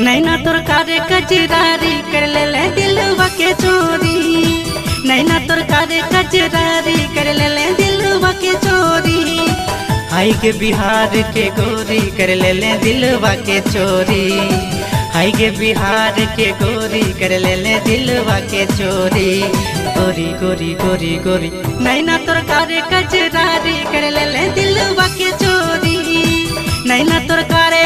नैना तोर कारे कजरारी कर ले दिलवा के चोरी। नैना तोर कारे कजरारी कर ले दिलवा के चोरी। हाय के बिहार के गोरी कर ले दिलवा के चोरी। हाय के बिहार के गोरी कर ले दिलवा के चोरी। गोरी गोरी गोरी गोरी नैना तोर कारे कजरारी कर ले दिलवा के चोरी। नैना तोर कारे